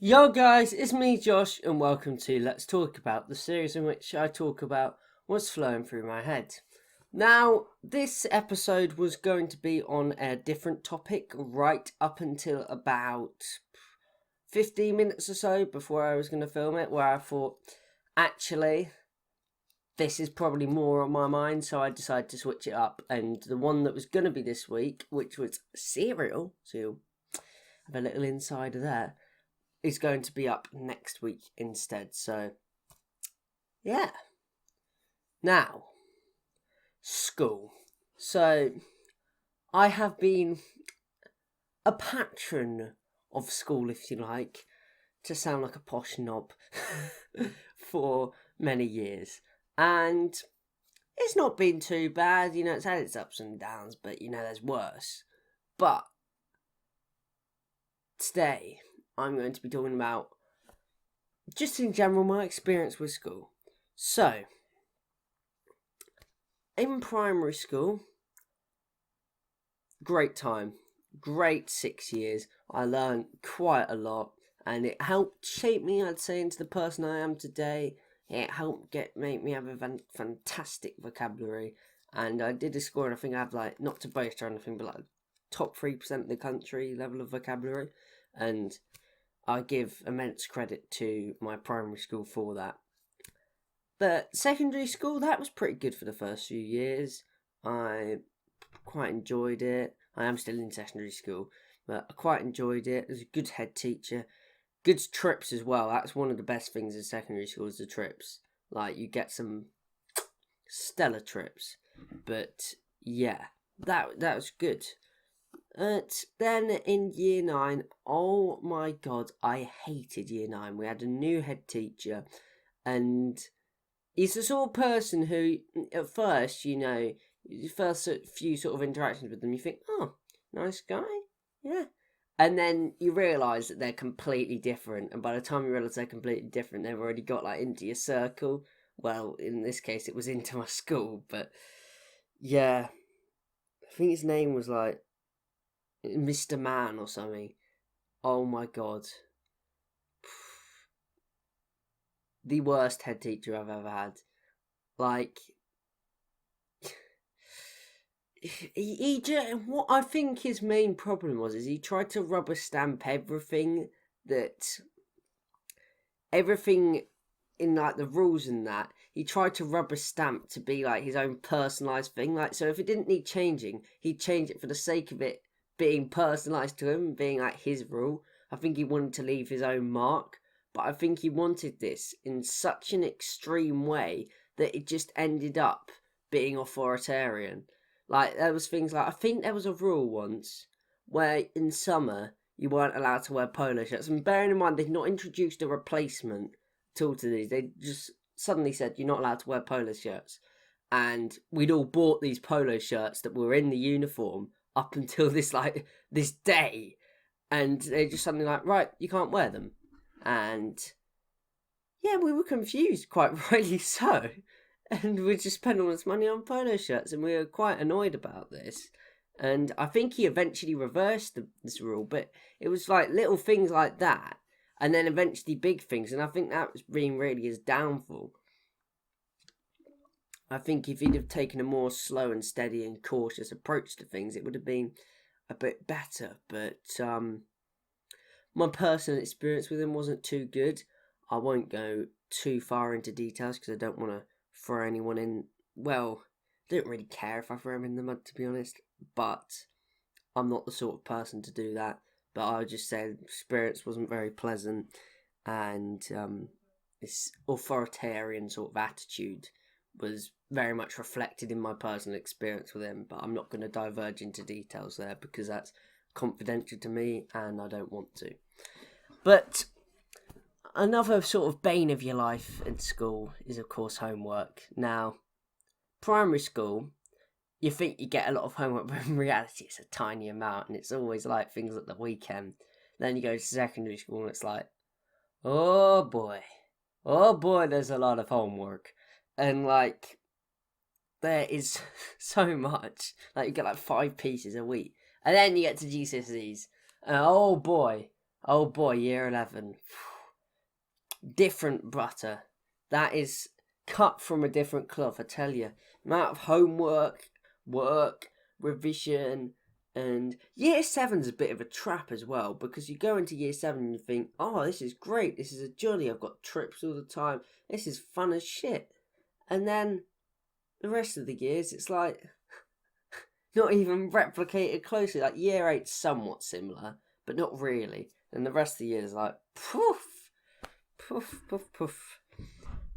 Yo guys, it's me Josh and welcome to Let's Talk About, the series in which I talk about what's flowing through my head. Now, this episode was going to be on a different topic right up until about 15 minutes or so before I was going to film it, where I thought, actually, this is probably more on my mind, so I decided to switch it up. And the one that was going to be this week, which was cereal, so you'll have a little insider there, is going to be up next week instead. So, yeah. Now, school. So, I have been a patron of school, if you like, to sound like a posh knob, for many years. And it's not been too bad, it's had its ups and downs, but, there's worse. But, today, I'm going to be talking about, just in general, my experience with school. So, in primary school, great time. Great 6 years. I learned quite a lot, and it helped shape me, I'd say, into the person I am today. It helped make me have a fantastic vocabulary, and I did a score, and I think I have, not to boast or anything, but, top 3% of the country level of vocabulary, and I give immense credit to my primary school for that. But secondary school, that was pretty good for the first few years. I quite enjoyed it. I am still in secondary school, but I quite enjoyed it. There's a good head teacher. Good trips as well. That's one of the best things in secondary school is the trips. You get some stellar trips. But yeah, that was good. Then in year 9, oh my god, I hated year 9. We had a new head teacher, and he's the sort of person who, at first, the first few sort of interactions with them, you think, oh, nice guy, yeah. And then you realise that they're completely different, and by the time you realise they're completely different, they've already got, into your circle. Well, in this case, it was into my school, but, yeah. I think his name was, Mr. Man or something. Oh my god. The worst head teacher I've ever had. What I think his main problem was is he tried to rubber stamp everything in the rules and that. He tried to rubber stamp to be his own personalised thing. So if it didn't need changing, he'd change it for the sake of it being personalised to him, being his rule. I think he wanted to leave his own mark, but I think he wanted this in such an extreme way that it just ended up being authoritarian. There was things I think there was a rule once where in summer you weren't allowed to wear polo shirts, and bearing in mind they'd not introduced a replacement tool to these, they just suddenly said you're not allowed to wear polo shirts, and we'd all bought these polo shirts that were in the uniform up until this day, and they just suddenly right, you can't wear them. And yeah, we were confused, quite rightly so, and we just spent all this money on polo shirts, and we were quite annoyed about this. And I think he eventually reversed this rule, but it was little things like that, and then eventually big things, and I think that was being really his downfall. I think if he'd have taken a more slow and steady and cautious approach to things, it would have been a bit better. But my personal experience with him wasn't too good. I won't go too far into details because I don't want to throw anyone in. Well, I don't really care if I throw him in the mud, to be honest. But I'm not the sort of person to do that. But I would just say the experience wasn't very pleasant. And this authoritarian sort of attitude was very much reflected in my personal experience with him, but I'm not going to diverge into details there because that's confidential to me and I don't want to. But another sort of bane of your life at school is, of course, homework. Now, primary school, you think you get a lot of homework, but in reality it's a tiny amount, and it's always things at the weekend. Then you go to secondary school and it's oh boy, there's a lot of homework. And there is so much. You get 5 pieces a week. And then you get to GCSEs. And oh boy, Oh boy, year 11. Different butter. That is cut from a different cloth, I tell you. Amount of homework, work, revision, and year 7's a bit of a trap as well, because you go into year 7 and you think, oh, this is great, this is a jolly, I've got trips all the time, this is fun as shit. And then the rest of the years, it's like not even replicated closely. Like year 8's somewhat similar, but not really. And the rest of the year is like poof, poof, poof, poof.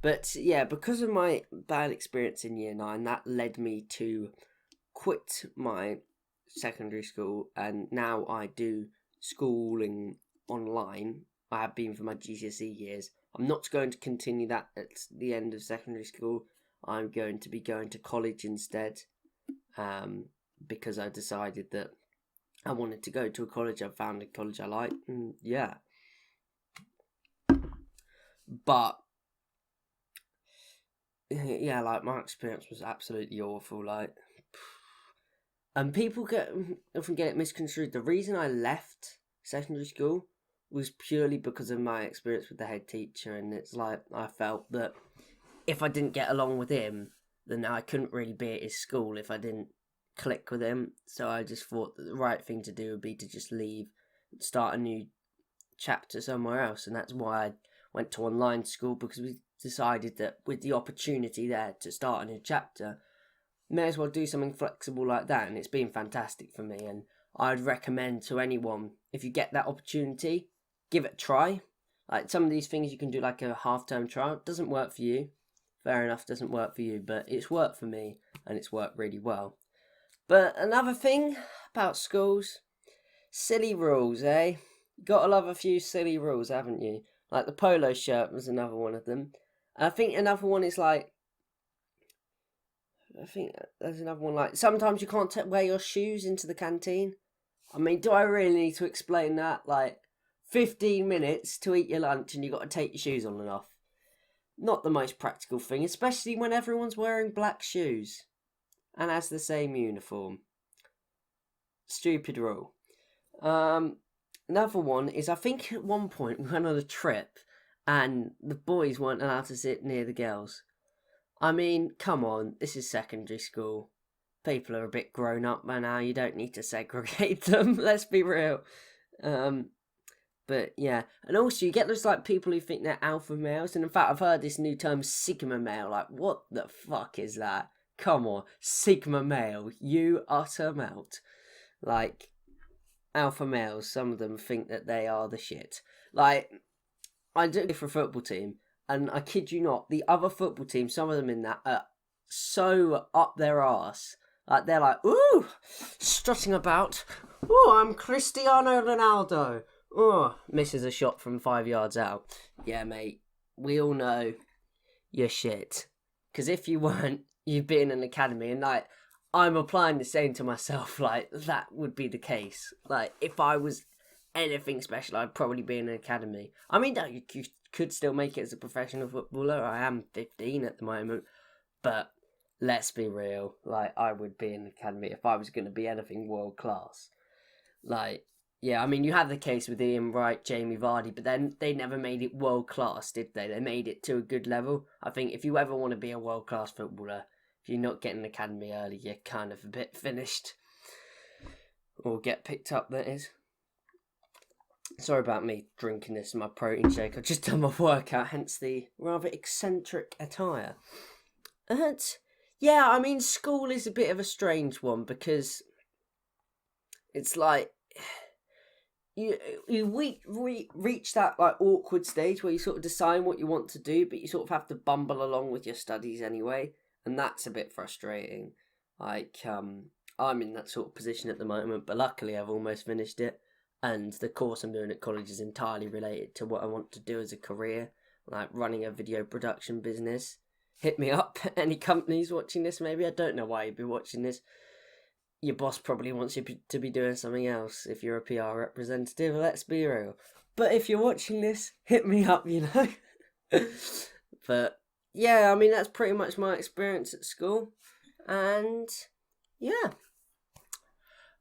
But yeah, because of my bad experience in year 9, that led me to quit my secondary school, and now I do schooling online. I have been for my GCSE years. I'm not going to continue that at the end of secondary school. I'm going to be going to college instead, because I decided that I wanted to go to a college. I found a college I like, and yeah. But yeah, like my experience was absolutely awful. Like, and people often get it misconstrued. The reason I left secondary school was purely because of my experience with the head teacher, and it's like I felt that if I didn't get along with him, then I couldn't really be at his school if I didn't click with him. So I just thought that the right thing to do would be to just leave and start a new chapter somewhere else, and that's why I went to online school, because we decided that with the opportunity there to start a new chapter, may as well do something flexible like that, and it's been fantastic for me. And I'd recommend to anyone, if you get that opportunity, give it a try. Like some of these things you can do like a half-term trial. It doesn't work for you, fair enough, doesn't work for you, but it's worked for me, and it's worked really well. But another thing about schools, silly rules, eh? You gotta love a few silly rules, haven't you? Like the polo shirt was another one of them. I think another one is like, I think there's another one like, sometimes you can't wear your shoes into the canteen. I mean, do I really need to explain that? Like, 15 minutes to eat your lunch and you got to take your shoes on and off. Not the most practical thing, especially when everyone's wearing black shoes and has the same uniform. Stupid rule. Another one is, I think at one point we went on a trip and the boys weren't allowed to sit near the girls. I mean, come on, this is secondary school. People are a bit grown up by now, you don't need to segregate them, let's be real. But yeah, and also you get those like people who think they're alpha males, and in fact I've heard this new term sigma male. Like, what the fuck is that? Come on, sigma male, you utter melt. Like, alpha males, some of them think that they are the shit. Like, I do it for a football team, and I kid you not, the other football team, some of them in that, are so up their arse. Like, they're like, ooh, strutting about. Ooh, I'm Cristiano Ronaldo. Oh, misses a shot from 5 yards out. Yeah, mate, we all know you're shit. Because if you weren't, you'd be in an academy. And, like, I'm applying the same to myself. Like, that would be the case. Like, if I was anything special, I'd probably be in an academy. I mean, you could still make it as a professional footballer. I am 15 at the moment. But let's be real. Like, I would be in an academy if I was going to be anything world class. Like, yeah, I mean, you had the case with Ian Wright, Jamie Vardy, but then they never made it world class, did they? They made it to a good level. I think if you ever want to be a world class footballer, if you're not getting an academy early, you're kind of a bit finished. Or get picked up, that is. Sorry about me drinking this in my protein shake. I've just done my workout, hence the rather eccentric attire. Yeah, I mean, school is a bit of a strange one, because it's like you reach that like awkward stage where you sort of decide what you want to do, but you sort of have to bumble along with your studies anyway, and that's a bit frustrating. Like, I'm in that sort of position at the moment, but luckily I've almost finished it, and the course I'm doing at college is entirely related to what I want to do as a career, like running a video production business. Hit me up, any companies watching this, maybe. I don't know why you'd be watching this. Your boss probably wants you to be doing something else if you're a PR representative, let's be real. But if you're watching this, hit me up, you know. But yeah, I mean, that's pretty much my experience at school. And yeah.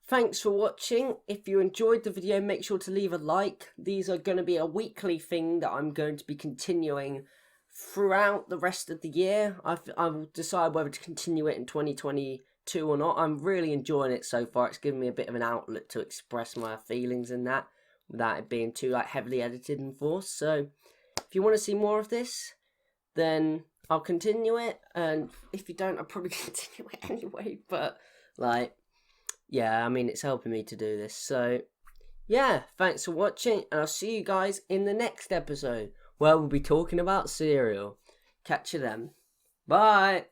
thanks for watching. If you enjoyed the video, make sure to leave a like. These are going to be a weekly thing that I'm going to be continuing throughout the rest of the year. I will decide whether to continue it in 2022 or not. I'm really enjoying it so far. It's given me a bit of an outlet to express my feelings in that without it being too heavily edited and forced. So if you want to see more of this, then I'll continue it, and if you don't, I'll probably continue it anyway, but yeah, I mean, it's helping me to do this. So yeah, thanks for watching, and I'll see you guys in the next episode where we'll be talking about cereal. Catch you then. Bye.